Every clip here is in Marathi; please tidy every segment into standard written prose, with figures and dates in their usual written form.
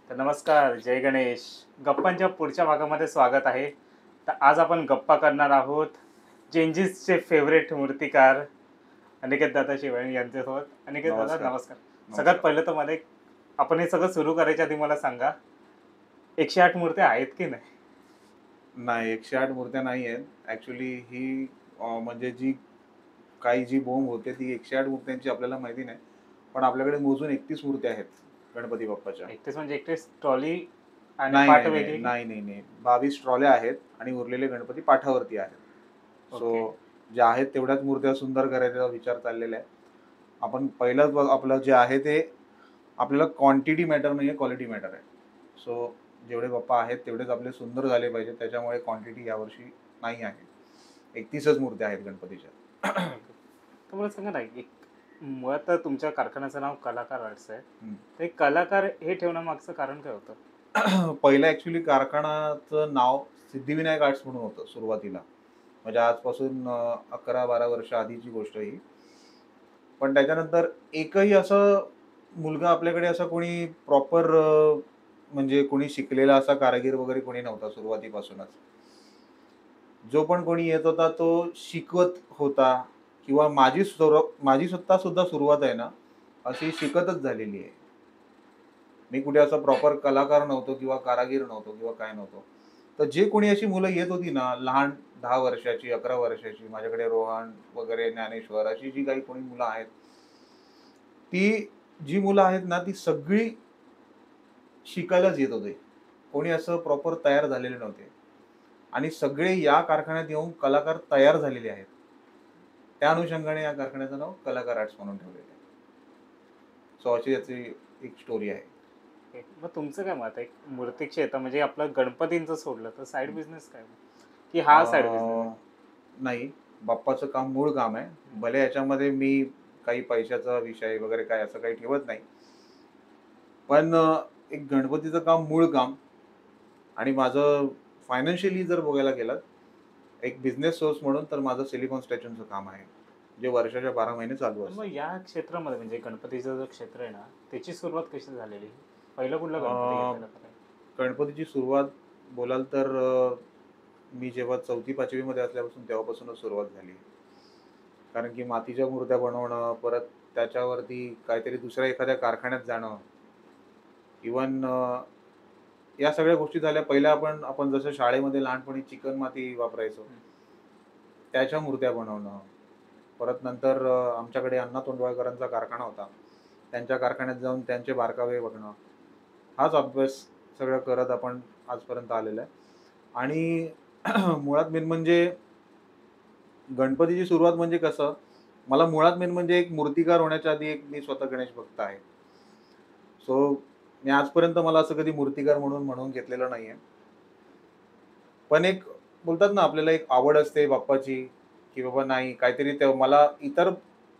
तर नमस्कार, जय गणेश. गप्पांच्या पुढच्या भागामध्ये स्वागत आहे. तर आज आपण गप्पा करणार आहोत चेंजेसचे फेवरेट मूर्तिकार अनिकेत दादा शिवाणी यांच्यासोबत. अनिकेत दादा नमस्कार. नमस्कार. सगळ्यात नमस्कार. पहिलं तर मला एक, आपण हे सगळं सुरू करायच्या आधी मला सांगा, 108 मूर्त्या आहेत की नाही? नाही, 108 मूर्त्या नाही आहेत. ॲक्चुअली ही म्हणजे जी बोंब होते ती 108 मूर्त्यांची आपल्याला माहिती नाही. पण आपल्याकडे मोजून 31 मूर्त्या आहेत गणपती बाप्पाच्या. 31 म्हणजे 31 ट्रॉली आणि नाही, पाट नाही, नाही. वेगळी की? नाही, नाही, नाही. 22 ट्रॉल्या आहेत आणि उरलेले गणपती पाठावरती आहेत. ओके. सो ज्या आहेत तेवढ्याच मूर्त्या सुंदर करायचा विचार चाललेला आहे. आपण पहिलंच आपलं जे आहे ते आपल्याला क्वांटिटी मॅटर नाहीये, क्वालिटी मॅटर आहे. सो जेवढे बाप्पा आहेत तेवढेच आपले सुंदर झाले पाहिजे. त्याच्यामुळे क्वांटिटी यावर्षी नाही आहे. 31च मूर्त्या आहेत गणपतीच्या. ओके. तर मला सांगा ना, एक मुळात तर तुमच्या कारखान्याचं नाव कलाकार आर्ट्स आहे. हं. ते कलाकार हे ठेवण्यामागचं कारण काय होतं? पहिलं ॲक्चुअली कारखानाचं नाव सिद्धिविनायक आर्ट्स म्हणून होतं सुरुवातीला. म्हणजे आजपासून 11-12 वर्ष आधीची गोष्ट ही. पण त्याच्यानंतर एकही असं मुलगा आपल्याकडे असा कोणी प्रॉपर म्हणजे कोणी शिकलेला असा कारागीर वगैरे कोणी नव्हता सुरुवातीपासूनच. जो पण कोणी येत होता तो शिकवत होता किंवा माझी स्वतः सुद्धा सुरुवात आहे ना, अशी शिकतच झालेली आहे. मी कुठे असा प्रॉपर कलाकार नव्हतो किंवा कारागीर नव्हतो किंवा काय नव्हतो. तर जे कोणी अशी मुलं येत होती ना, लहान 10 वर्षाची, 11 वर्षाची, माझ्याकडे रोहन वगैरे, ज्ञानेश्वर अशी जी काही कोणी मुलं आहेत, ती जी मुलं आहेत ना, ती सगळी शिकायलाच येत होते. कोणी असं प्रॉपर तयार झालेले नव्हते आणि सगळे या कारखान्यात येऊन कलाकार तयार झालेले आहेत. त्या अनुषंगाने या कारखान्याचं नाव कलाकार आर्ट्स म्हणून ठेवलेलं आहे. सो अशी याची एक स्टोरी आहे. ओके. मग तुमचं काय मत आहे? मूर्ती क्षेत्र म्हणजे आपलं गणपतींचं सोडलं तर साइड बिझनेस काय मग? की हा साइड बिझनेस आहे? अ, नाही, बाप्पाचं काम मूळ काम आहे. भले ह्याच्यामध्ये मी काही पैशाचा विषय वगैरे काय असं काही ठेवत नाही. पण एक गणपतीचं काम मूळ काम आणि माझं फायनान्शियली जर बघायला गेलात, एक बिझनेस सोर्स म्हणून तर माझं सिलिकॉन स्टॅच्यूचं काम आहे. जे वर्षाच्या 12 महिने चालू पण असतं. मग या क्षेत्रामध्ये म्हणजे गणपतीचं जो क्षेत्र आहे ना, त्याची सुरुवात कशी झालेली? पहिला कुठला गणपती अ, घेतलेला खरं? गणपतीची सुरुवात बोलाल तर मी जेव्हा 4थी-5वी मध्ये असल्यापासून तेव्हापासूनच सुरुवात झाली. कारण की मातीच्या मूर्त्या बनवणं, परत त्याच्यावरती काहीतरी दुसऱ्या एखाद्या कारखान्यात जाणं, इव्हन या सगळ्या गोष्टी झाल्या. पहिल्या आपण जसं शाळेमध्ये लहानपणी चिकणमाती वापरायचो, त्याच्या मूर्त्या बनवणं. परत नंतर आमच्याकडे अण्णा तोंडवळकरांचा कारखाना होता. त्यांच्या कारखान्यात जाऊन त्यांचे बारकावे बघणं. हाच अभ्यास सगळं करत आपण आजपर्यंत आलेलो आहे. आणि मुळात मेन म्हणजे गणपतीची सुरुवात म्हणजे कसं, मला मुळात मेन म्हणजे एक मूर्तिकार होण्याच्या आधी एक मी स्वतः गणेश भक्त आहे. सो मी आजपर्यंत मला असं कधी मूर्तिकार म्हणून घेतलेलं नाहीये. पण एक बोलतात ना, आपल्याला एक आवड असते बाप्पाची, की बाबा नाही काहीतरी ते मला इतर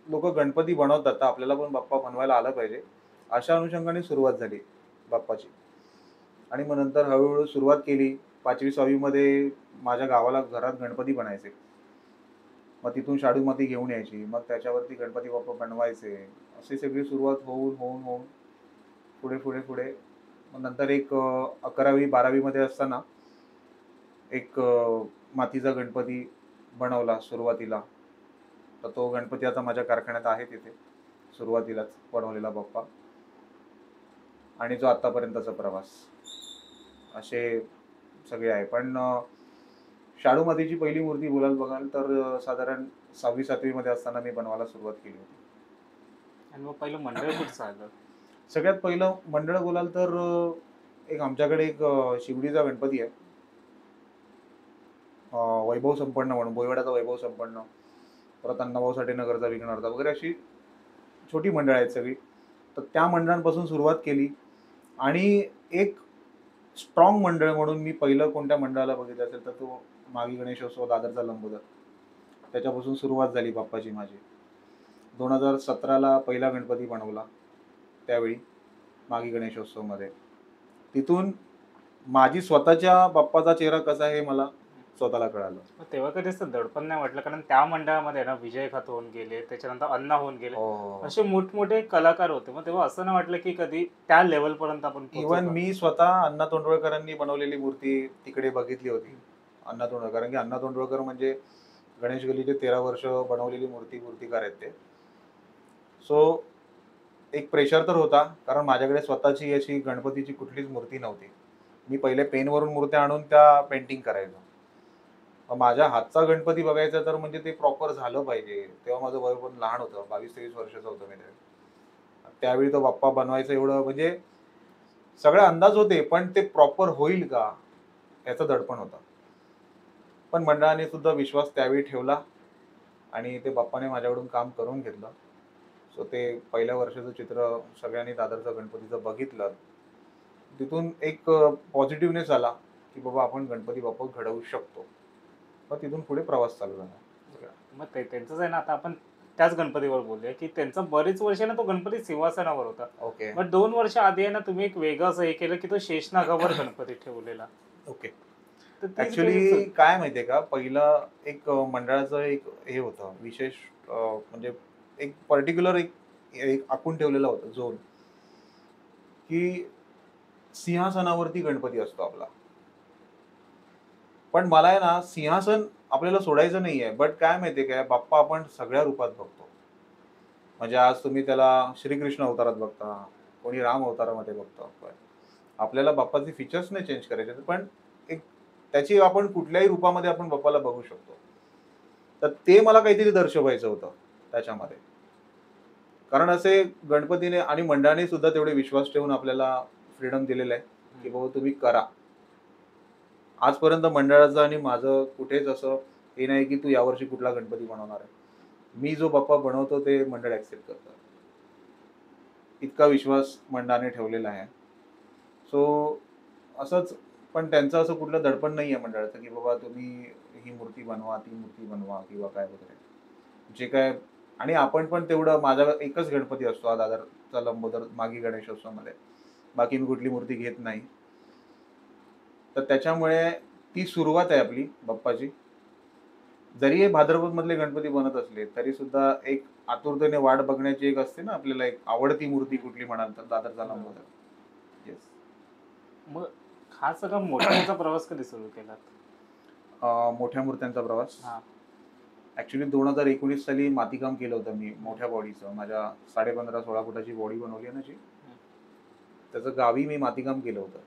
लोकं गणपती बनवतात, तर आपल्याला पण बाप्पा बनवायला आला पाहिजे. अशा अनुषंगाने सुरुवात झाली बाप्पाची. आणि मग नंतर हळू सुरुवात केली. 5वी-6वी मध्ये माझ्या गावाला घरात गणपती बनायचे. मग तिथून शाडू माती घेऊन यायची. मग त्याच्यावरती गणपती बाप्पा बनवायचे. अशी सगळी सुरुवात होऊन पुढे मग नंतर एक 11वी-12वी मध्ये असताना एक मातीचा गणपती बनवला सुरुवातीला. तर तो गणपती आता माझ्या कारखान्यात आहे तिथे. सुरुवातीलाच बनवलेला बाप्पा आणि जो आत्तापर्यंतचा प्रवास. असे सगळे आहे. पण शाडू मातीची पहिली मूर्ती बघाल तर साधारण 6वी-7वी मध्ये असताना मी बनवायला सुरुवात केली होती. आणि मग पहिलं मंडळ कुठचं आलं? सगळ्यात पहिलं मंडळ बोलाल तर एक आमच्याकडे एक शिवडीचा गणपती आहे. वैभव संपन्न म्हणून बोईवाड्याचा वैभव संपन्न, परत अण्णाभाऊ साठे नगरचा विघ्नहर्ता वगैरे अशी छोटी मंडळं आहेत सगळी. तर त्या मंडळांपासून सुरुवात केली आणि एक स्ट्राँग मंडळ म्हणून मी पहिलं कोणत्या मंडळाला बघितलं असेल तर तो मागी गणेशोत्सव दादरचा लंबोदर. त्याच्यापासून सुरुवात झाली बाप्पाची माझी. 2017ला पहिला गणपती बनवला त्यावेळी मागी गणेशोत्सवमध्ये. तिथून माझी स्वतःच्या बाप्पाचा चेहरा कसा आहे हे मला स्वतःला कळालं. मग तेव्हा कधी असं दडपण नाही वाटलं, कारण त्या मंडळामध्ये ना विजय खात होऊन गेले, त्याच्यानंतर अण्णा होऊन गेले, हो. असे मोठमोठे कलाकार होते. मग तेव्हा असं नाही वाटलं की कधी त्या लेवल पर्यंत आपण पोहोचू इव्हन का? मी स्वतः अण्णा तोंडवळकरांनी बनवलेली मूर्ती तिकडे बघितली होती. अण्णा तोंडवळकर, कारण की अण्णा तोंडवळकर म्हणजे गणेश गल्लीचे 13 वर्ष बनवलेली मूर्तिकार आहेत ते. सो एक प्रेशर तर होता, कारण माझ्याकडे स्वतःची अशी गणपतीची कुठलीच मूर्ती नव्हती. मी पहिले पेनवरून मूर्त्या आणून त्या पेंटिंग करायचो. मग माझ्या हातचा गणपती बघायचा तर म्हणजे ते प्रॉपर झालं पाहिजे. तेव्हा माझं वय पण लहान होतं, 22-23 वर्षाचा होतो मी त्यावेळी. त्यावेळी तो बाप्पा बनवायचा एवढं म्हणजे सगळे अंदाज होते, पण ते प्रॉपर होईल का याचं दडपण होतं. पण मंडळाने सुद्धा विश्वास त्यावेळी ठेवला आणि ते बाप्पाने माझ्याकडून काम करून घेतलं. सो ते पहिल्या वर्षाचं चित्र सगळ्यांनी दादरचा गणपतीचं बघितलं. तिथून एक पॉझिटिव्हनेस आला की बाबा आपण गणपती बाप्पा घडवू शकतो. मग तिथून पुढे प्रवास चालू झाला. मग त्यांचंच आहे ना, आता आपण त्याच गणपतीवर बोलूया की त्यांचा बरेच वर्ष ना तो गणपती सिंहासनावर होता. ओके मग 2 वर्ष आधी आहे ना तुम्ही एक वेगळं असं हे केलं की तो शेषनागावर गणपती ठेवलेला. ओके. तर तीच ऍक्च्युली काही काय माहितीये का, पहिलं एक मंडळाचं एक हे होतं विशेष, म्हणजे एक पर्टिक्युलर एक एक आखून ठेवलेलं होतं झोन, की सिंहासनावरती गणपती असतो आपला. पण मला आहे ना सिंहासन आपल्याला सोडायचं नाहीये. बट काय माहितीये काय, बाप्पा आपण सगळ्या रूपात बघतो. म्हणजे आज तुम्ही त्याला श्रीकृष्ण अवतारात बघता, कोणी राम अवतारामध्ये बघतो आपण. आपल्याला बाप्पाचे फीचर्स नाही चेंज करायचे, पण एक त्याची आपण कुठल्याही रूपामध्ये आपण बाप्पाला बघू शकतो. तर ते मला काहीतरी दर्शवायचं होतं त्याच्यामध्ये. कारण असे गणपतीने आणि मंडळाने सुद्धा तेवढे विश्वास ठेवून आपल्याला फ्रीडम दिलेलं आहे, की बाबा तुम्ही करा. आजपर्यंत मंडळाचं आणि माझं कुठेच असं हे नाही की तू यावर्षी कुठला गणपती बनवणार आहे. मी जो बाप्पा बनवतो ते मंडळ ऍक्सेप्ट करतं. इतका विश्वास मंडळाने ठेवलेला आहे. सो असंच, पण त्यांचं असं कुठलं दडपण नाही आहे मंडळाचं, की बाबा तुम्ही ही मूर्ती बनवा, ती मूर्ती बनवा किंवा काय वगैरे. जे काय, आणि आपण पण तेवढं, माझा एकच गणपती असतो हा दादरचा लंबोदर मागी गणेशोत्सवमध्ये. बाकी मी कुठली मूर्ती घेत नाही. तर त्याच्यामुळे ती सुरुवात आहे आपली बाप्पाची. जरी हे भाद्रपद मधले गणपती बनत असले तरी सुद्धा एक आतुरतेने वाट बघण्याची एक असते ना आपल्याला, एक आवडती मूर्ती कुठली म्हणाल तर दादरचा लंबोदर. येस. मग हा सगळा मोठ्याचा प्रवास कधी सुरू केला? मोठ्या मूर्त्यांचा प्रवास हा. ऍक्च्युली 2019 साली मातीकाम केलं होतं मी मोठ्या बॉडीचं. माझ्या 15.5-16 फुटाची बॉडी बनवली आहे ना जी, त्याचं गावी मी मातीकाम केलं होतं.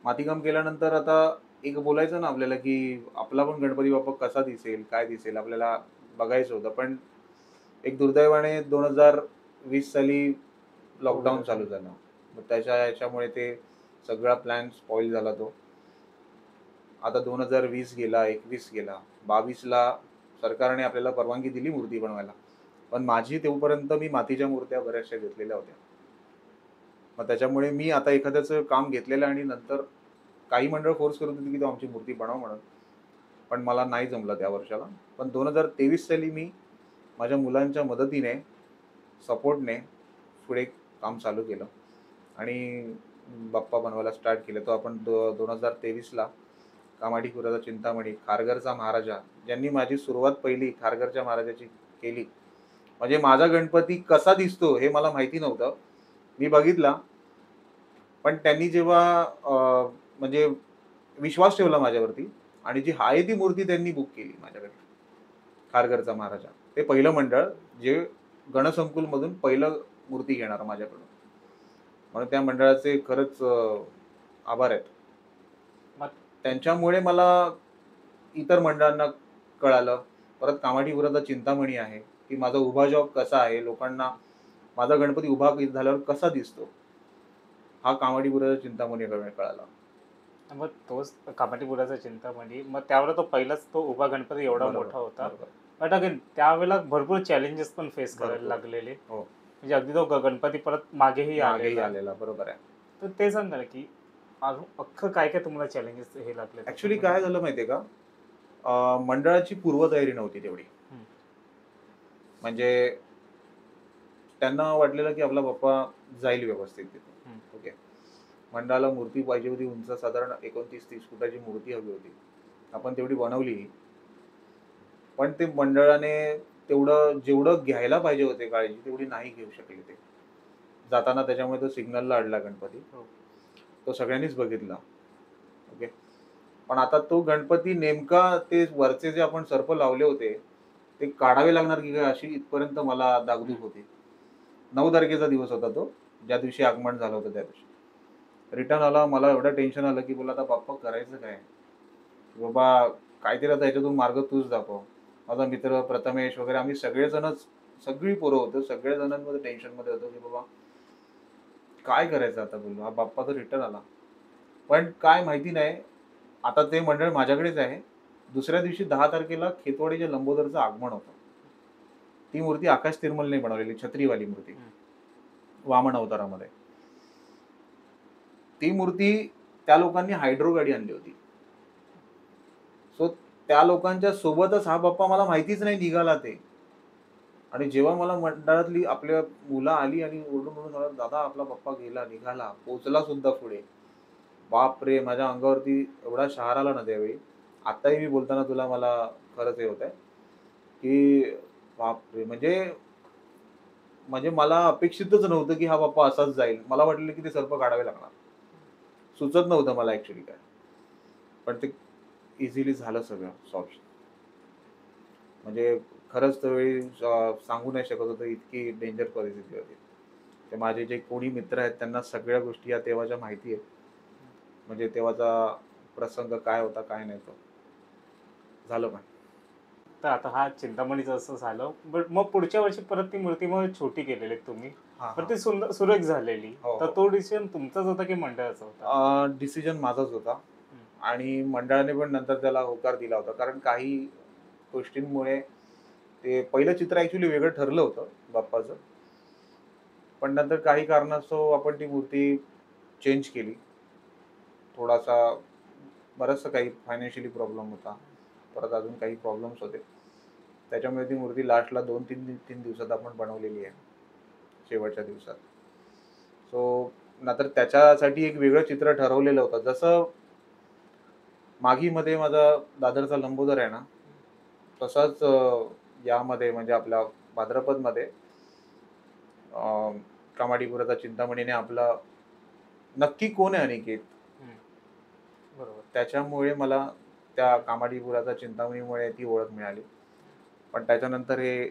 मातीकाम केल्यानंतर आता एक बोलायचं ना आपल्याला, की आपला पण गणपती बाप्पा कसा दिसेल, काय दिसेल, आपल्याला बघायचं होतं. पण एक दुर्दैवाने 2020 साली लॉकडाऊन चालू झालं. मग याच्यामुळे ते सगळा प्लॅन स्पॉइल झाला तो. आता 2020 गेला, 21 गेला, 22ला सरकारने आपल्याला परवानगी दिली मूर्ती बनवायला. पण माझी तेवढपर्यंत मी मातीच्या मूर्त्या बऱ्याचशा घेतलेल्या होत्या. मग त्याच्यामुळे मी आता एखाद्याचं काम घेतलेलं आणि नंतर काही मंडळ फोर्स करत होती की तू आमची मूर्ती बनव म्हणून. पण मला नाही जमलं त्या वर्षाला. पण 2023 साली मी माझ्या मुलांच्या मदतीने, सपोर्टने पुढे काम चालू केलं आणि बाप्पा बनवायला स्टार्ट केलं. तो आपण 2023ला कामाठीपुराचा चिंतामणी, खारघरचा महाराजा, ज्यांनी माझी सुरुवात पहिली खारघरच्या महाराजाची केली. म्हणजे माझा गणपती कसा दिसतो हे मला माहिती नव्हतं. मी बघितला, पण त्यांनी जेव्हा म्हणजे विश्वास ठेवला माझ्यावरती आणि जी आहे ती मूर्ती त्यांनी बुक केली माझ्याकडे, खारघरचा महाराजा. ते पहिलं मंडळ जे गणसंकुलमधून पहिलं मूर्ती घेणार माझ्याकडून. म्हणून त्या मंडळाचे खरंच आभार आहेत. मग त्यांच्यामुळे मला इतर मंडळांना कळालं. परत कामाठीपुराचा चिंतामणी आहे, की माझा उभा जॉब कसा आहे, लोकांना माझा गणपती उभा झाल्यावर कसा दिसतो, हा कामाठीपुराचा चिंतामणी कळाला. मग तोच कामाठीपुराचा चिंतामणी, मग त्यावर तो पहिलाच तो उभा गणपती एवढा बरोबर, मोठा होता. बरोबर. बट अगेन त्यावेळेला भरपूर चॅलेंजेस पण फेस करायला भरपूर. लागलेले. हो. म्हणजे अगदी तो गणपती परत मागेही आलेला, बरोबर आहे. तर ते सांगा ना, की अजून अख्खं काय काय तुम्हाला चॅलेंजेस हे लागले? ऍक्च्युली काय झालं माहितीये का, मंडळाची पूर्वतयारी नव्हती तेवढी. म्हणजे त्यांना वाटलेलं की आपला बाप्पा जाईल व्यवस्थित तिथून. ओके. मंडळाला मूर्ती पाहिजे होती उंच, साधारण 29-30 फुटाची मूर्ती हवी होती. आपण तेवढी बनवली, पण ते मंडळाने तेवढं जेवढं घ्यायला पाहिजे होते काळजी तेवढी नाही घेऊ शकले ते. जाताना त्याच्यामुळे तो सिग्नलला अडला गणपती. हो. तो सगळ्यांनीच बघितला. ओके. पण आता तो गणपती नेमका ते वरचे जे आपण सर्प लावले होते, ते काढावे लागणार की काय अशी इथपर्यंत मला दागदुख होती. 9 तारखेचा दिवस होता तो, ज्या दिवशी आगमन झालं होतं त्या दिवशी. रिटर्न आला, मला एवढं टेन्शन आलं की बोलला आता बाप्पा करायचं काय? बाबा काहीतरी आता ह्याच्यातून मार्ग तूच दाखव. माझा मित्र प्रथमेश वगैरे आम्ही सगळेजणच, सगळी पोरं होतो, सगळ्या जणांमध्ये टेन्शनमध्ये होतो की बाबा काय करायचं आता बोललो. हा बाप्पा तर रिटर्न आला. पण काय माहिती नाही, आता ते मंडळ माझ्याकडेच आहे. दुसऱ्या दिवशी 10 तारखेला खेतवाडीच्या लंबोदरचं आगमन होतं. ती मूर्ती आकाश तिरुमलने बनवलेली छत्रीवाली मूर्ती, वामन अवतारामध्ये. ती मूर्ती त्या लोकांनी हायड्रो गाडी आणली होती. सो त्या लोकांच्या सोबतच हा बाप्पा मला माहितीच नाही निघाला ते. आणि जेव्हा मला मंडळातली आपल्या मुलं आली आणि ओरडून मला दादा आपला बाप्पा गेला, निघाला, पोहोचला सुद्धा पुढे. बापरे! माझ्या अंगावरती एवढा शहार आला ना त्यावेळी. आत्ताही मी बोलताना तुला मला खरंच हे होतंय, की बापरे! म्हणजे म्हणजे मला अपेक्षितच नव्हतं, की हा बाप्पा असाच जाईल. मला वाटलेलं, की ते सर्प काढावे लागणार. सुचत नव्हतं मला ॲक्चुअली काय. पण ते इझिली झालं सगळं सॉल्व्ह. म्हणजे खरंच त्यावेळी सांगू नाही शकत होतो, इतकी डेंजर परिस्थिती होती. ते माझे जे कोणी मित्र आहेत त्यांना सगळ्या गोष्टी या तेव्हाच्या माहिती आहेत. म्हणजे तेव्हाचा प्रसंग काय होता, काय नाही तो. झालं पण. तर आता हा चिंतामणीचं असं झालं. बट मग पुढच्या वर्षी परत ती मूर्ती मग छोटी केलेली तुम्ही. हां, पण हां. ती सुरेख झालेली. हो, तर हो. तो डिसिजन तुमचाच होता की मंडळाचा होता? डिसिजन माझाच होता आणि मंडळाने पण नंतर त्याला होकार दिला होता. कारण काही गोष्टींमुळे ते पहिलं चित्र ॲक्चुअली वेगळं ठरलं होतं बाप्पाचं. पण नंतर काही कारणास्तव आपण ती मूर्ती चेंज केली. थोडासा बराचसा काही फायनान्शियली प्रॉब्लेम होता. परत अजून काही प्रॉब्लेम्स होते. त्याच्यामुळे ती मूर्ती लास्टला 2-3 दिवसात आपण बनवलेली आहे. शेवटच्या दिवसात. सो नंतर त्याच्यासाठी एक वेगळं चित्र ठरवलेलं होतं. जसं माघीमध्ये माझा दादरचा लंबोदर आहे ना, तसाच यामध्ये म्हणजे आपल्या भाद्रपदमध्ये कामाडीपुराचा चिंतामणीने आपला नक्की कोण आहे अनिकेत? बरोबर. त्याच्यामुळे मला त्या कामाडीपुराचा चिंतामणीमुळे ती ओळख मिळाली. पण त्याच्यानंतर हे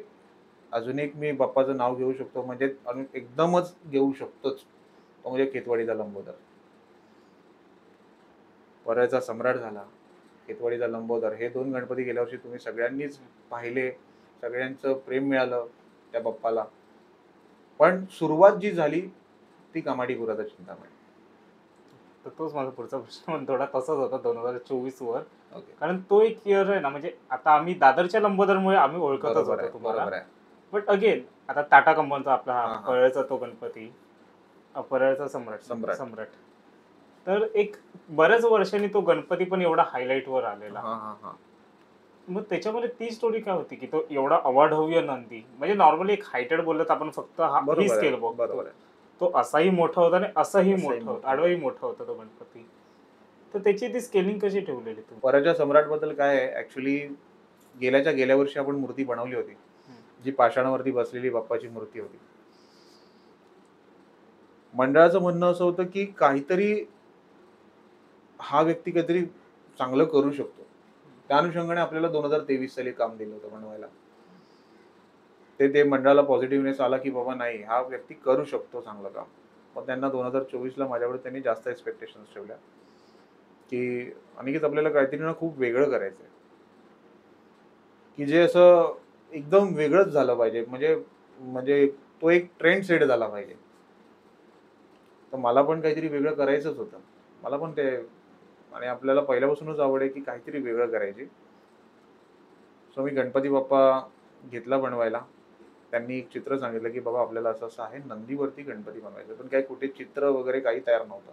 अजून एक मी बाप्पाचं नाव घेऊ शकतो म्हणजे एकदमच घेऊ शकतोच. तो म्हणजे खेतवाडीचा लंबोदर. वरळचा सम्राट झाला, खेतवाडीचा लंबोदर हे 2 गणपती गेल्या वर्षी तुम्ही सगळ्यांनीच पाहिले. सगळ्यांचं प्रेम मिळालं त्या बाप्पाला. पण सुरुवात जी झाली ती कामाडीपुराचा चिंतामणी. तर तोच माझा पुढचा प्रश्न पण थोडा तसाच होता 2024 वर. ओके. कारण तो एक इयर आहे ना, म्हणजे आता आम्ही दादरच्या लंबोदरमुळे आम्ही ओळखतच बरोबर होतो आहे, तुम्हाला. बरोबर आहे. बट अगेन आता टाटा कंपनीचा आपला हा हां, हां. परळचा तो गणपती, परळचा सम्राट. सम्राट. तर एक बऱ्याच वर्षांनी तो गणपती पण एवढा हायलाईटवर आलेला. हां, हां, हां. मग त्याच्यामध्ये ती स्टोरी काय होती, की तो एवढा अवाढव्य नंदी, म्हणजे नॉर्मली एक हायटेड बोललं तर आपण फक्त ही बरोबर स्केल आहे, बघतो. बरोबर आहे. तो असाही मोठा होता आणि असंही असाही मोठं होतं, मोठा आडवाही मोठा होता तो गणपती. तर त्याची ती स्केलिंग कशी ठेवलेली तुम्ही? परळच्या सम्राटबद्दल काय आहे ॲक्चुअली गेल्या वर्षी आपण मूर्ती बनवली होती. जी पाषाणावरती बसलेली बाप्पाची मूर्ती होती. मंडळाचं म्हणणं असं होतं, की काहीतरी हा व्यक्ती काहीतरी चांगलं करू शकतो. त्या अनुषंगाने आपल्याला 2023 साली काम दिलं होतं बनवायला. ते मंडळाला पॉझिटिव्हनेस आला, की बाबा नाही हा व्यक्ती करू शकतो चांगलं काम. मग त्यांना 2024ला माझ्याकडे त्यांनी जास्त एक्स्पेक्टेशन्स ठेवल्या, की अनिकेत आपल्याला काहीतरी ना खूप वेगळं करायचंय. की जे असं एकदम वेगळंच झालं पाहिजे. म्हणजे म्हणजे तो एक ट्रेंड सेट झाला पाहिजे. तर मला पण काहीतरी वेगळं करायचंच होतं. मला पण ते आणि आपल्याला पहिल्यापासूनच आवड आहे, की काहीतरी वेगळं करायची. सो मी गणपती बाप्पा घेतला बनवायला. त्यांनी एक चित्र सांगितलं, की बाबा आपल्याला असं-असं आहे. नंदीवरती गणपती बनवायचा. पण काही कुठे चित्र वगैरे काही तयार नव्हतं.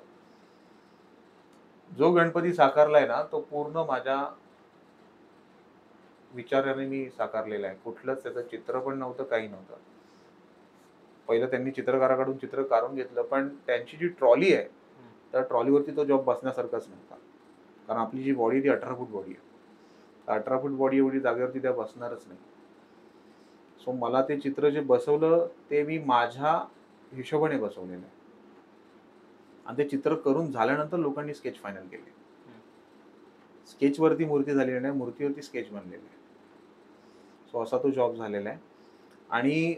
जो गणपती साकारलाय ना, तो पूर्ण माझ्या विचाराने मी साकारलेला आहे. कुठलंच त्याचं चित्र पण नव्हतं, काही नव्हतं. पहिलं त्यांनी चित्रकाराकडून चित्र काढून घेतलं, पण त्यांची जी ट्रॉली आहे, त्या ट्रॉलीवरती तो जॉब बसण्यासारखाच नव्हता. कारण आपली जी बॉडी ती 18 फूट बॉडी आहे. 18 फूट बॉडी एवढी जागेवरती त्या बसणारच नाही. सो मला ते चित्र जे बसवलं ते मी माझ्या हिशोबाने बसवलेलं आहे. आणि ते चित्र करून झाल्यानंतर लोकांनी स्केच फायनल केले. स्केचवरती मूर्ती झालेली नाही, मूर्तीवरती स्केच बनलेले आहे. सो असा तो जॉब झालेला आहे. आणि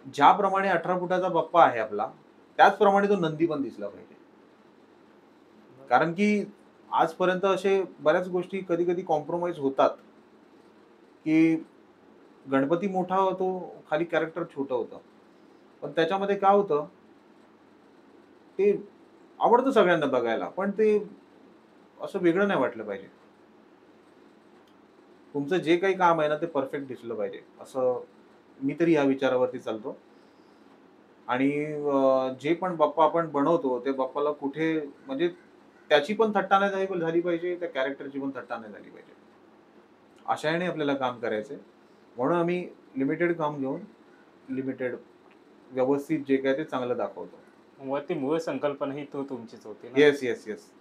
ज्याप्रमाणे 18 फुटाचा बाप्पा आहे आपला, त्याचप्रमाणे तो नंदी पण दिसला पाहिजे. कारण की आजपर्यंत असे बऱ्याच गोष्टी कधी कधी कॉम्प्रोमाइज होतात, की गणपती मोठा होतो, खाली कॅरेक्टर छोटं होतं. पण त्याच्यामध्ये काय होतं, ते आवडतं सगळ्यांना बघायला, पण ते असं वेगळं नाही वाटलं पाहिजे. तुमचं जे काही काम आहे ना ते परफेक्ट दिसलं पाहिजे, असं मी तरी या विचारावरती चालतो. आणि जे पण बाप्पा आपण बनवतो ते बाप्पाला कुठे म्हणजे त्याची पण थट्टा नाही झाली पाहिजे, त्या कॅरेक्टरची पण थट्टा नाही झाली पाहिजे. अशाने आपल्याला काम करायचंय. म्हणून आम्ही लिमिटेड काम घेऊन लिमिटेड व्यवस्थित जे काय ते चांगलं दाखवतो. मग ती मूळ संकल्पना ही तुमचीच होती ना? Yes yes yes.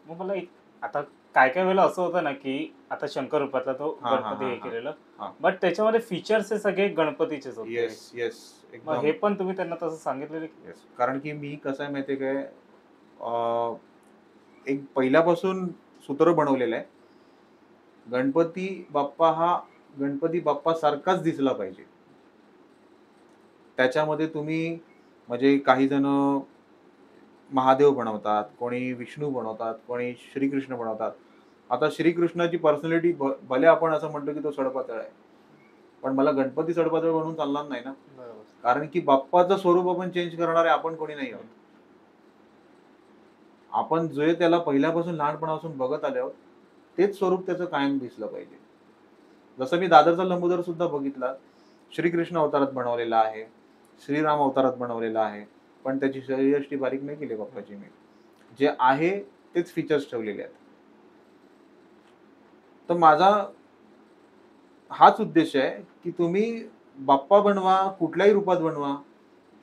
मग मला एक आता काय काय वेळेला असं होतं ना, की आता शंकर रूपातला तो हा हा गणपती हा हे हा केलेलं, हा. बट त्याच्यामध्ये फीचर्स हे सगळे गणपतीचेच होते. येस येस मग एकदम हे पण तुम्ही त्यांना तसं सांगितलेलं की येस. कारण की मी कसं आहे माहितीये काय, एक पहिल्यापासून सूत्र बनवलेलं आहे. गणपती बाप्पा हा गणपती बाप्पा सारखाच दिसला पाहिजे. त्याच्यामध्ये तुम्ही म्हणजे काही जण महादेव बनवतात, कोणी विष्णू बनवतात, कोणी श्रीकृष्ण बनवतात. आता श्रीकृष्णाची पर्सनॅलिटी भले आपण असं म्हणतो की तो सडपातळ आहे, पण मला गणपती सडपातळ बनवून चालणार नाही ना. बरोबर. कारण की बाप्पाचं स्वरूप आपण चेंज करणारे आपण कोणी नाही आहोत. आपण जे त्याला पहिल्यापासून लहानपणापासून बघत आले आहोत, तेच स्वरूप त्याचं कायम दिसलं पाहिजे. जसं मी दादरचा लंबोदर सुद्धा बघितला, श्रीकृष्ण अवतारात बनवलेला आहे, श्रीराम अवतारात बनवलेला आहे, पण त्याची शरीरयष्टी बारीक नाही केली बाप्पाची मी. जे आहे तेच फीचर्स ठेवलेले आहेत. तर माझा हाच उद्देश आहे, की तुम्ही बाप्पा बनवा, कुठल्याही रूपात बनवा,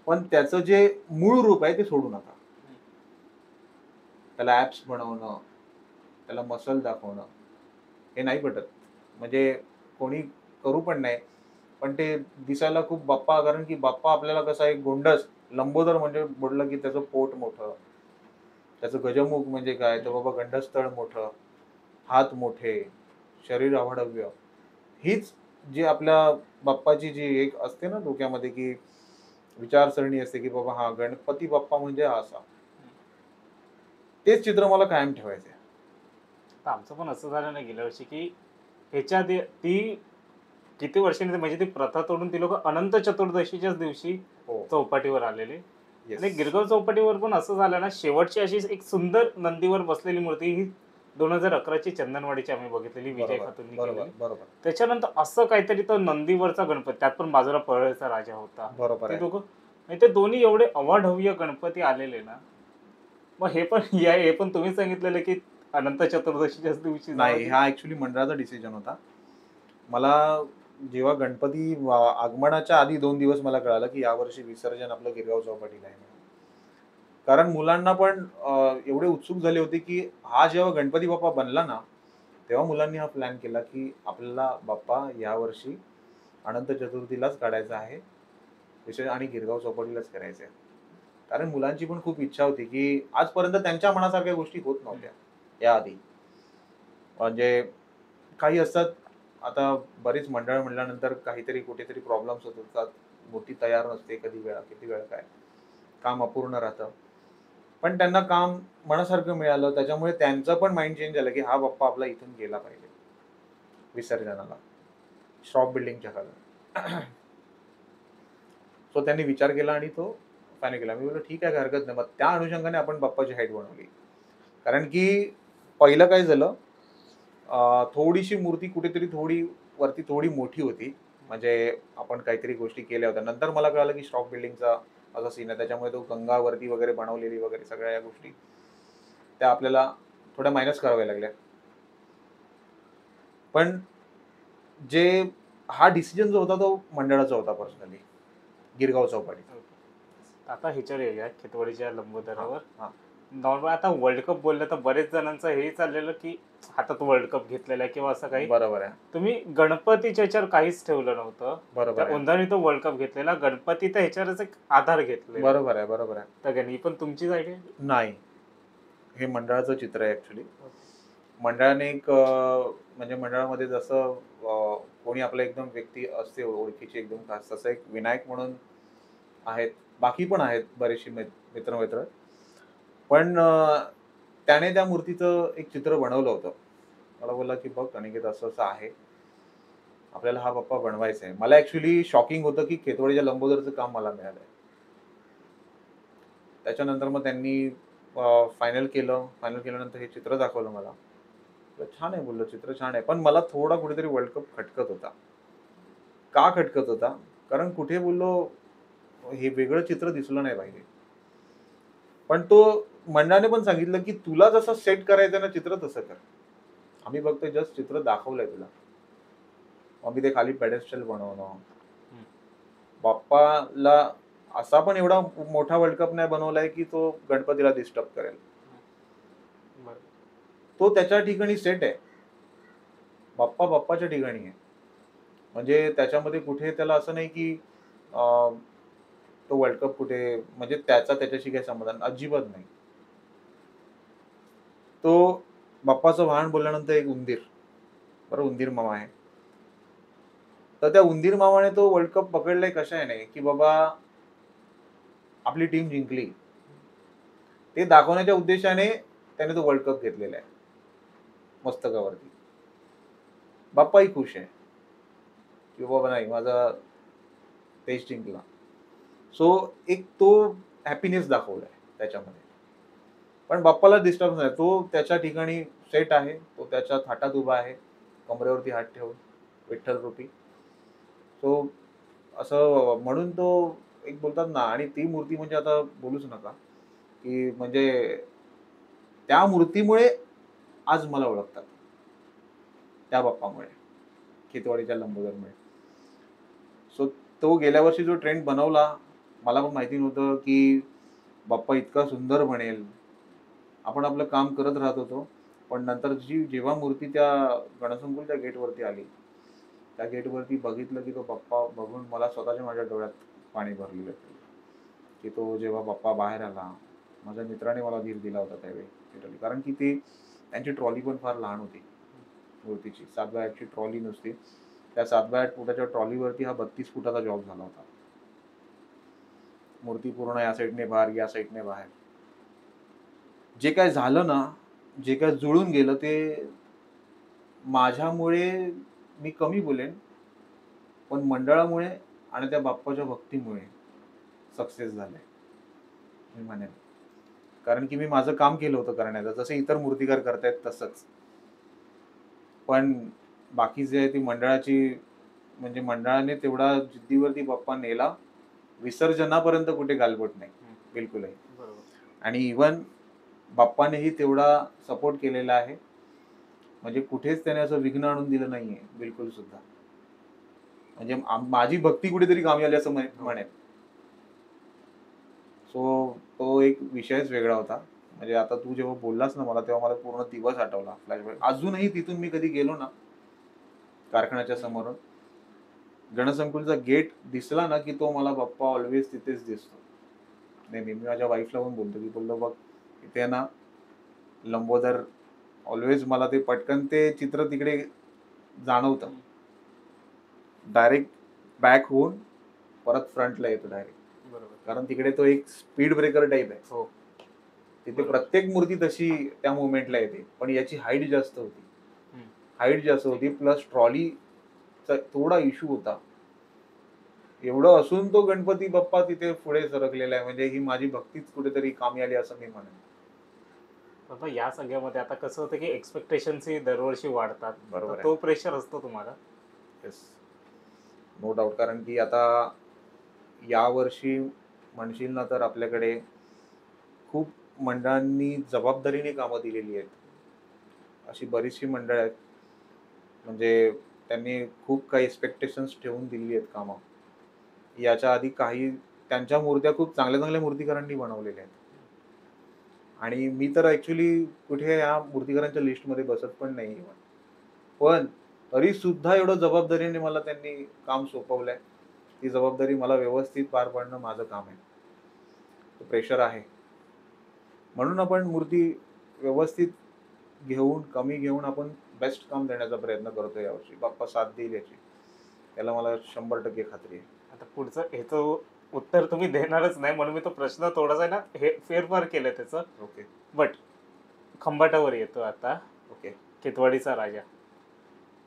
पण त्याचं जे मूळ रूप आहे ते सोडू नका. त्याला ॲप्स बनवणं, त्याला मसल दाखवणं, हे नाही पटत. म्हणजे कोणी करू पण नाही. पण ते दिसायला खूप बाप्पा, कारण की बाप्पा आपल्याला कसा एक गोंडस, लंबोदर म्हणजे बोललं की त्याचं पोट मोठं, त्याचं गजमुख म्हणजे काय, तर बाबा गंडस्थळ मोठं, हात मोठे, शरीर अवाढव्य. हीच जी आपल्या बाप्पाची जी एक असते ना डोक्यामध्ये, की विचारसरणी असते, की बाबा हा गणपती बाप्पा म्हणजे हा असा. तेच चित्र मला कायम ठेवायचं आहे. तर आमचं पण असं झालं ना गेल्या वर्षी, की ह्याच्या आधी ती किती वर्षांनी म्हणजे ती प्रथा तोडून ती लोक अनंत चतुर्दशीच्याच दिवशी हो. चौपाटीवर आलेले. आणि येस. गिरगाव चौपाटीवर पण असं झालं ना, शेवटची अशी एक सुंदर नंदीवर बसलेली मूर्ती ही 2011ची चंदनवाडीची आम्ही बघितलेली, विजय बरोबर खातूंनी बरोबर केलेली. बरोबर त्याच्यानंतर असं काहीतरी तो नंदीवरचा गणपती, त्यात पण बाजूला पळळेचा राजा होता. बरोबर ते आहे. दोघं म्हणजे ते दोन्ही एवढे अवाढव्य गणपती आलेले ना. मग हे पण हे पण तुम्ही सांगितलेलं की अनंत चतुर्दशीच्याच दिवशी जावं नाही, ते. हा ऍक्च्युली मंडळाचा डिसिजन होता. मला जेव्हा गणपती आगमनाच्या आधी 2 दिवस मला कळालं, की यावर्षी विसर्जन आपलं गिरगाव चौपाटीला आहे. कारण मुलांना पण एवढे उत्सुक झाले होते, की हा जेव्हा गणपती बाप्पा बनला ना, तेव्हा मुलांनी हा प्लॅन केला, की आपल्याला बाप्पा यावर्षी अनंत चतुर्थीलाच काढायचा आहे विसर्जन आणि गिरगाव चौपाटीलाच करायचं आहे. कारण मुलांची पण खूप इच्छा होती, की आजपर्यंत त्यांच्या मनासारख्या गोष्टी होत नव्हत्या याआधी. म्हणजे काही असतात, आता बरीच मंडळ म्हटल्यानंतर काहीतरी कुठेतरी प्रॉब्लेम्स होत असतात. मूर्ती तयार नसते कधी वेळा, किती वेळा काय. काम अपूर्ण राहतं. पण त्यांना काम मनासारखं मिळालं, त्याच्यामुळे त्यांचं पण माइंड चेंज झालं, की हा बाप्पा आपला इथून गेला पाहिजे विसर्जनाला, श्रॉफ बिल्डिंगच्या खालून. सो त्यांनी विचार केला आणि तो फायनल केला. मी बोललो ठीक आहे, काही हरकत नाही. मग त्या अनुषंगाने आपण बाप्पाची हाईट बनवली. कारण की पहिलं काय झालं, थोडीशी मूर्ती कुठेतरी थोडी वरती थोडी मोठी होती. म्हणजे आपण काहीतरी गोष्टी केल्या होत्या. नंतर मला कळालं की स्टॉक बिल्डिंगचा असा सीन आहे. त्याच्यामुळे तो गंगावरती वगैरे बनवलेली वगैरे सगळ्या या गोष्टी त्या आपल्याला थोड्या मायनस कराव्या लागल्या. पण जे हा डिसिजन जो होता तो मंडळाचा होता पर्सनली, गिरगाव चौपाटी. आता ह्याच्यावर येऊया खेतवाडीच्या हां, लंबोदरावर. हां. नॉर्मल आता वर्ल्ड कप बोललं तर बरेच जणांचं हे चाललेलं की हातात वर्ल्ड कप घेतलेला आहे किंवा असं काही. बरोबर आहे, तुम्ही गणपतीच्या ह्याच्यावर काहीच ठेवलं नव्हतं. बरोबर त्या आहे, ओंधाने तो वर्ल्ड कप घेतलेला, गणपती तर ह्याच्यावरच एक आधार घेतलेला. बरोबर आहे, बरोबर आहे. तर ही पण तुमचीच आयडिया? नाही, हे मंडळाचं चित्र आहे ऍक्च्युली. मंडळाने एक म्हणजे मंडळामध्ये जसं कोणी आपलं एकदम व्यक्ती असते ओळखीची एकदम खास, तसं एक विनायक म्हणून आहेत. बाकी पण आहेत बरेचसे मित्र-मैत्रिण. पण त्याने त्या मूर्तीचं एक चित्र बनवलं होतं. मला बोलला, की "बघ अनिकेत असं-असं आहे. आपल्याला हा बाप्पा बनवायचा आहे." मला ॲक्चुअली शॉकिंग होतं, की खेतवाडीच्या लंबोदरचं काम मला मिळालंय. त्याच्यानंतर मग त्यांनी फायनल केलं. फायनल केल्यानंतर हे चित्र दाखवलं मला. म्हटलं, "छान आहे," बोललो, "चित्र छान आहे." पण मला थोडा कुठेतरी वर्ल्ड कप खटकत होता. का खटकत होता? कारण कुठे बोललो, हे वेगळं चित्र दिसलं नाही पाहिजे. पण तो मंडळाने पण सांगितलं, की "तुला जसं सेट करायचं ना चित्र तसं कर. आम्ही फक्त जस्ट चित्र दाखवलंय तुला." आम्ही ते खाली पेडेस्टल बनवणं. बाप्पाला असा पण एवढा मोठा वर्ल्ड कप नाही बनवलाय, की तो गणपतीला डिस्टर्ब करेल. बरोबर. तो त्याच्या ठिकाणी सेट आहे. बाप्पा बाप्पाच्या ठिकाणी आहे. म्हणजे त्याच्यामध्ये कुठे त्याला असं नाही, की तो वर्ल्ड कप कुठे म्हणजे त्याच्याशी काही संबंध नाही. अजिबात नाही. तो बाप्पाचं वाहन बोलल्यानंतर एक उंदीर, बरं उंदीर मामा आहे. तर त्या उंदीर मामाने तो वर्ल्ड कप पकडलाय कशाने, की बाबा आपली टीम जिंकली. ते दाखवण्याच्या उद्देशाने त्याने तो वर्ल्ड कप घेतलेला आहे मस्तकावरती. बाप्पाही खुश आहे, की बाबा नाही माझा देश जिंकला. सो एक तो हॅपीनेस दाखवलाय त्याच्यामध्ये. पण बाप्पाला डिस्टर्ब नाही. तो त्याच्या ठिकाणी सेट आहे. तो त्याच्या थाटात उभा आहे. कमरेवरती हात ठेवून विठ्ठल रूपी. सो असं म्हणून तो एक बोलतात ना आणि ती मूर्ती म्हणजे आता बोलूच नका, की म्हणजे त्या मूर्तीमुळे आज मला ओळखतात. त्या बाप्पामुळे, खेतवाडीच्या लंबोदरमुळे. सो तो गेल्या वर्षी जो ट्रेंड बनवला, मला पण माहिती नव्हतं, की बाप्पा इतका सुंदर बनेल. आपण आपलं काम करत राहत होतो. पण नंतर जेव्हा मूर्ती त्या गणसंकुलच्या गेटवरती आली, त्या गेटवरती बघितलं, की तो बाप्पा बघून मला स्वतःच्या माझ्या डोळ्यात पाणी भरलेलं, की तो जेव्हा बाप्पा बाहेर आला, माझ्या मित्राने मला धीर दिला होता त्यावेळी लिटरली. कारण की ती त्यांची ट्रॉली पण फार लहान होती मूर्तीची. 7x8 ची ट्रॉली नुसती. त्या 7x8 फुटाच्या ट्रॉलीवरती हा 32 फुटाचा जॉब झाला होता. मूर्ती पूर्ण या साईडने बाहेर, या साईडने बाहेर. जे काय झालं ना, जे काय जुळून गेलं ते माझ्यामुळे मी कमी बोलेन, पण मंडळामुळे आणि त्या बाप्पाच्या भक्तीमुळे सक्सेस झालंय, मी म्हणेन. कारण की मी माझं काम केलं होतं करण्याचं, जसं इतर मूर्तिकार करतायत तसंच. पण बाकी जे आहे ती मंडळाची म्हणजे मंडळाने तेवढा जिद्दीवरती बाप्पा नेला. विसर्जनापर्यंत कुठे गालबोट नाही, बिलकुलही. बरोबर. आणि इव्हन बाप्पानेही तेवढा सपोर्ट केलेला आहे. म्हणजे कुठेच त्याने असं विघ्न आणून दिलं नाहीये, बिलकुल सुद्धा. म्हणजे माझी भक्ती कुठेतरी कामी आली असं म्हणेन. सो तो एक विषयच वेगळा होता. म्हणजे आता तू जेव्हा बोललास ना मला, तेव्हा मला पूर्ण दिवस आठवला, फ्लॅशबॅक. अजूनही तिथून मी कधी गेलो ना, कारखान्याच्या समोरून, गणसंकुलचा गेट दिसला ना, की तो मला बाप्पा ऑलवेज तिथेच दिसतो. नेहमी. मी माझ्या वाईफला पण बोलतो, की बोललो बघ इथे ना लंबोदर ऑलवेज मला ते पटकन ते चित्र तिकडे जाणवतं. डायरेक्ट बॅक होऊन परत फ्रंटला येतो डायरेक्ट. बरोबर. कारण तिकडे तो एक स्पीड ब्रेकर टाइप आहे. हो. तिथे बरोबर. प्रत्येक मूर्ती तशी त्या मुवमेंटला येते. पण याची हाईट जास्त होती. हम्म. हाईट जास्त होती प्लस ट्रॉलीचा थोडा इश्यू होता. एवढं असून तो गणपती बाप्पा तिथे पुढे सरकलेला आहे. म्हणजे ही माझी भक्तीच कुठेतरी कामी आली असं मी म्हणेन. बाबा या सगळ्यामध्ये आता कसं होतं की एक्सपेक्टेशन्सही दरवर्षी वाढतात. बरोबर तर आहे. तो प्रेशर असतो तुम्हाला? येस. No doubt. कारण की आता यावर्षी म्हणशील ना तर आपल्याकडे खूप मंडळांनी जबाबदारीने कामं दिलेली आहेत. अशी बरीचशी मंडळ आहेत. म्हणजे त्यांनी खूप काही एक्स्पेक्टेशन्स ठेवून दिलेली आहेत कामं. याच्या आधी काही त्यांच्या मूर्त्या खूप चांगल्या-चांगल्या मूर्तिकारांनी बनवलेल्या आहेत. आणि मी तर ॲक्च्युली कुठे या मूर्तिकारांच्या लिस्टमध्ये बसत पण नाही. पण तरी सुद्धा एवढं जबाबदारीने मला त्यांनी काम सोपवलंय. ती जबाबदारी मला व्यवस्थित पार पाडणं माझं काम आहे. प्रेशर आहे. म्हणून आपण मूर्ती व्यवस्थित घेऊन, कमी घेऊन आपण बेस्ट काम देण्याचा प्रयत्न करतोय यावर्षी. बाप्पा साथ देईल याची. याला मला 100% खात्री आहे. आता पुढचं ह्याचं उत्तर तुम्ही देणारच नाही, म्हणून मी तो प्रश्न थोडासा ना हे फेरफार केलं त्याचं. ओके, बट खंबाटावर येतो आता. ओके. केतवाडीचा राजा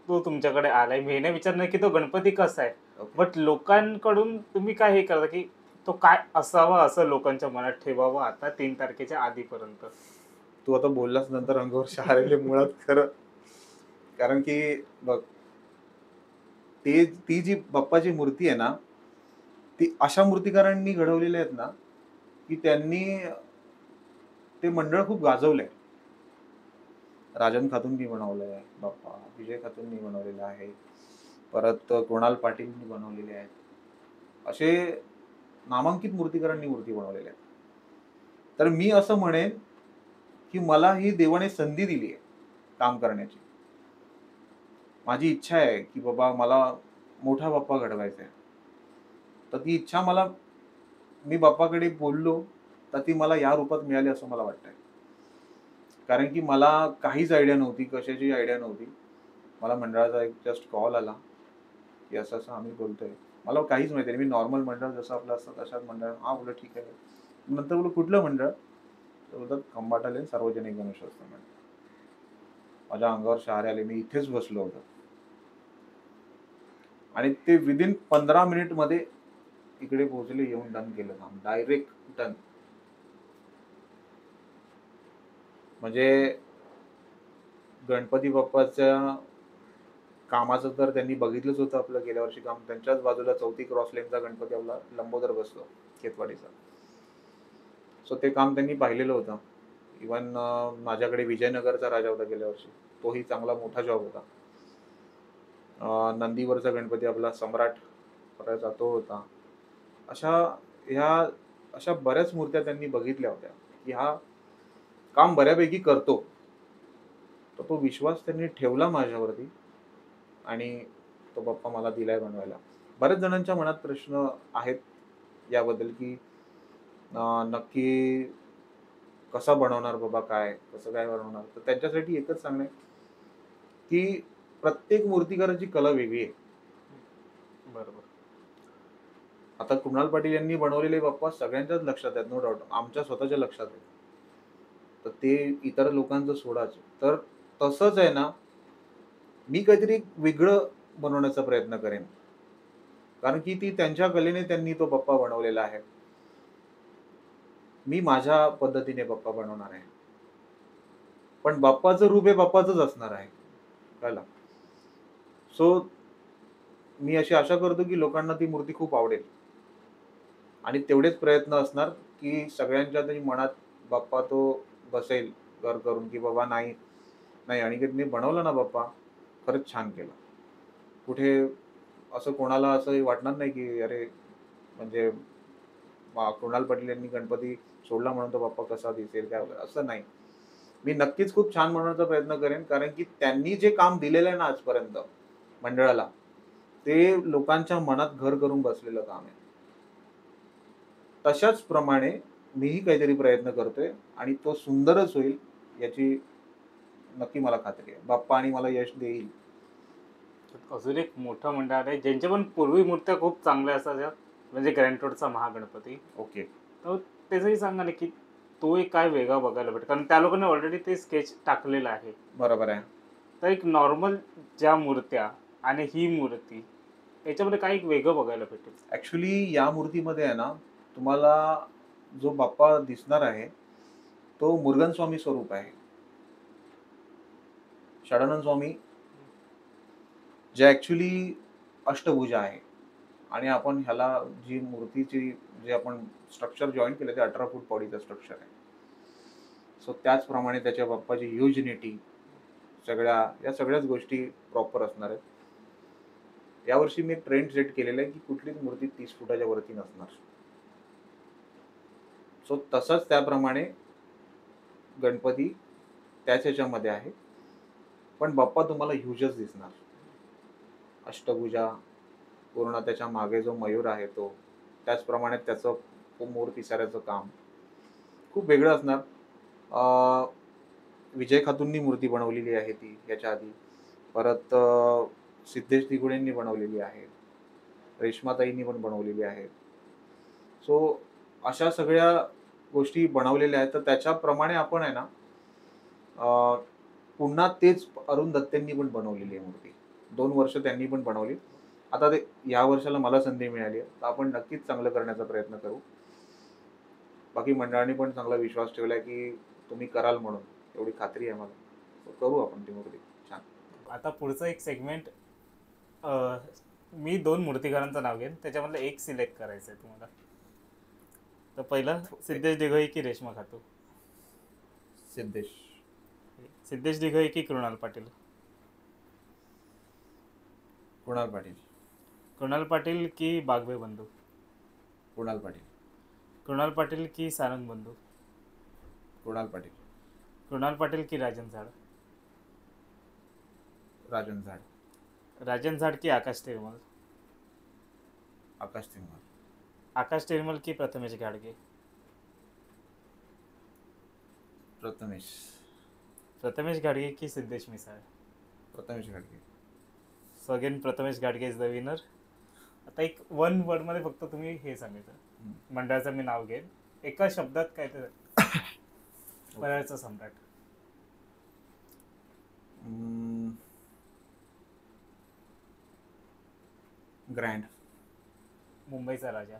तो तुमच्याकडे आलाय. मी हे नाही विचारणार की तो गणपती कसा आहे, ओके. बट लोकांकडून तुम्ही काय हे करता की तो काय असावा असं लोकांच्या मनात ठेवावं आता 3 तारखेच्या आधीपर्यंत? तू आता बोललास नंतर अंगावर शहारे आले मुळात खरं. कारण की बघ, ती जी बाप्पाची मूर्ती आहे ना, ती अशा मूर्तिकारांनी घडवलेली आहेत ना, की त्यांनी ते मंडळ खूप गाजवलंय. राजन खातूंनी बनवलंय बाप्पा, विजय खातूंनी बनवलेलं आहे, परत कुणाल पाटीलनी बनवलेले आहेत. असे नामांकित मूर्तिकारांनी मूर्ती बनवलेल्या आहेत. तर मी असं म्हणेन की मला ही देवाने संधी दिली आहे काम करण्याची. माझी इच्छा आहे की बाबा मला मोठा बाप्पा घडवायचा आहे. तर ती इच्छा मी बाप्पाकडे बोललो तर ती मला या रूपात मिळाली असं मला वाटतंय. कारण की मला काहीच आयडिया नव्हती, कशाची आयडिया नव्हती. मला मंडळाचा एक जस्ट कॉल आला की असं असं आम्ही बोलतोय. मला काहीच माहिती नाही. मी नॉर्मल मंडळ जसं आपलं असतं तशाच मंडळ. हा बोललो ठीक आहे. नंतर बोललो कुठलं मंडळ? तर बोलतात खंबाटले सार्वजनिक गणेशोत्सव मंडळ. माझ्या अंगावर शहारे आले. मी इथेच बसलो होतो आणि ते विदिन 15 मिनिट मध्ये इकडे पोहोचले, येऊन डन केलं काम. Direct done. म्हणजे गणपती बाप्पाच्या कामाचं तर त्यांनी बघितलंच होतं. आपलं गेल्या वर्षी काम त्यांच्याच बाजूला 4थी क्रॉस लेनचा गणपती आपला लंबोदर बसलो केतवाडीचा. सो ते काम त्यांनी पाहिलेलं होतं. इव्हन माझ्याकडे विजयनगरचा राजा होता गेल्या वर्षी. तोही चांगला मोठा जॉब होता. नंदीवरचा गणपती आपला सम्राट करायचा तो होता. अशा बऱ्याच मूर्त्या त्यांनी बघितल्या होत्या की हा काम बऱ्यापैकी करतो. तर तो विश्वास त्यांनी ठेवला माझ्यावरती आणि तो बाप्पा मला दिलाय बनवायला. बऱ्याच जणांच्या मनात प्रश्न आहेत याबद्दल की नक्की कसा बनवणार बाबा, कसं काय बनवणार? तर त्यांच्यासाठी एकच सांगणं आहे की प्रत्येक मूर्तिकाराची कला वेगळी आहे. बरोबर. आता कुणाल पाटील यांनी बनवलेले बाप्पा सगळ्यांच्याच लक्षात आहेत, नो डाऊट. आमच्या स्वतःच्या लक्षात आहेत. तर ते इतर लोकांचं सोडाच. तर तसंच आहे ना, मी काहीतरी वेगळं बनवण्याचा प्रयत्न करेन. कारण की ती त्यांच्या कलेने त्यांनी तो बाप्पा बनवलेला आहे. मी माझ्या पद्धतीने बाप्पा बनवणार आहे. पण बाप्पाचं रूप हे बाप्पाचंच असणार आहे. कळलं? सो मी अशी आशा करतो की लोकांना ती मूर्ती खूप आवडेल. आणि तेवढेच प्रयत्न असणार की सगळ्यांच्या तरी मनात बाप्पा तो बसेल घर करून की बाबा नाही, नाही अनिकेतने बनवलं ना बाप्पा, खरंच छान केलं. कुठे असं कोणाला असं वाटणार नाही की अरे म्हणजे कुणाल पाटील यांनी गणपती सोडला म्हणून तो बाप्पा कसा दिसेल काय वगैरे असं नाही. मी नक्कीच खूप छान बनवण्याचा प्रयत्न करेन. कारण की त्यांनी जे काम दिलेलं आहे ना आजपर्यंत मंडळाला, ते लोकांच्या मनात घर करून बसलेलं काम आहे. तशाच प्रमाणे मीही काहीतरी प्रयत्न करतोय आणि तो सुंदरच होईल याची नक्की मला खात्री आहे. बाप्पा आणि मला यश देईल. अजून एक मोठं मंडळ आहे ज्यांच्या पण पूर्वी मूर्त्या खूप चांगल्या असायच्या, म्हणजे ग्रँड रोडचा महागणपती. ओके. तर त्याचंही सांगा ना की तो एक काय वेगळा बघायला भेटेल, कारण त्या लोकांनी ऑलरेडी ते स्केच टाकलेलं आहे. बरोबर आहे. तर एक नॉर्मल ज्या मूर्त्या आणि ही मूर्ती याच्यामध्ये काही एक वेगळं बघायला भेटेल? ऍक्च्युली या मूर्तीमध्ये आहे ना, तुम्हाला जो बाप्पा दिसणार आहे तो मुरुगन स्वामी स्वरूप आहे. षडानंद स्वामी जे ऍक्च्युली अष्टभुजा आहे आणि आपण ह्याला जी मूर्तीची जे आपण स्ट्रक्चर जॉईन केलं ते 18 फूट बॉडीचं स्ट्रक्चर आहे. सो त्याचप्रमाणे त्याच्या बाप्पाची युनिटी या सगळ्याच गोष्टी प्रॉपर असणार आहेत. यावर्षी मी एक ट्रेंड सेट केलेला आहे की कुठलीच मूर्ती 30 फुटाच्या वरती नसणार. सो तसंच त्याप्रमाणे गणपती त्याच ह्याच्यामध्ये आहे, पण बाप्पा तुम्हाला ह्यूजच दिसणार. अष्टभुजा, पूर्ण त्याच्या मागे जो मयूर आहे तो, त्याचप्रमाणे त्याचं मोर पिसाऱ्याचं काम खूप वेगळं असणार. अ, विजय खातूंनी मूर्ती बनवलेली आहे ती याच्या आधी. परत सिद्धेश दिघोडेंनी बनवलेली आहे. रेश्माताईंनी पण बनवलेली आहे. सो अशा सगळ्या गोष्टी बनवलेल्या आहेत. तर त्याच्याप्रमाणे आपण आहे ना, अ, पुन्हा तेच अरुण दत्तेंनी पण बनवलेली आहे मूर्ती. 2 वर्ष त्यांनी पण बनवली. आता ते या वर्षाला मला संधी मिळाली आहे, तर आपण नक्कीच चांगलं करण्याचा प्रयत्न करू. बाकी मंडळाने पण चांगला विश्वास ठेवलाय, की तुम्ही कराल म्हणून. एवढी खात्री आहे मला. So करू आपण ती मूर्ती छान. आता पुढचं एक सेगमेंट, मी 2 मूर्तिकारांचं नाव घेईन, त्याच्यामधलं एक सिलेक्ट करायचं आहे तुम्हाला. तर पहिलं सिद्धेश दिघोई की रेश्मा खातू? सिद्धेश. सिद्धेश दिघोई की कृणाल पाटील? कुणाल पाटील. कृणाल पाटील की बागवे बंधू? कुणाल पाटील. कृणाल पाटील की सारंग बंधू? कुणाल पाटील. कृणाल पाटील की राजन झाड? राजन झाड. राजन झाड की आकाश तिरमल? आकाश तिरमल. आकाश तिरमल की प्रथमेश घाडगे? प्रथमेश. प्रथमेश घाडगे की सिद्धेश मिसाळ? प्रथमेश घाडगे. सो अगेन प्रथमेश घाडगे इज द विनर. आता एक 1 वर्डमध्ये फक्त तुम्ही हे सांगितलं, मंडळाचं मी नाव घेईन, एका शब्दात काय ते परळचा सम्राट. ग्रँड. मुंबईचा राजा?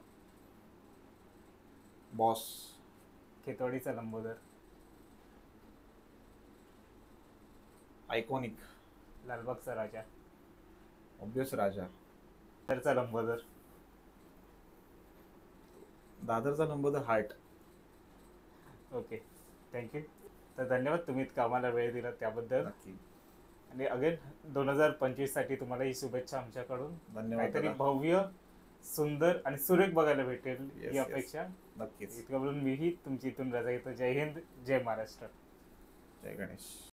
बॉस. खेतवाडीचा लंबोदर? आयकॉनिक. लालबागचा राजा? ऑब्वियस राजा. दादरचा लंबोदर? दादरचा लंबोदर हार्ट. Okay, thank you. तर धन्यवाद, तुम्ही इतका आम्हाला वेळ दिला त्याबद्दल. नक्की. आणि अगेन 2025साठी तुम्हाला ही शुभेच्छा आमच्याकडून. धन्यवाद काहीतरी दादा. भव्य, सुंदर आणि सुरेख बघायला भेटेल Yes, ही yes. अपेक्षा. नक्कीच. इतकं बोलून मीही तुमची इथून रजा घेतो. जय हिंद, जय महाराष्ट्र. जय गणेश.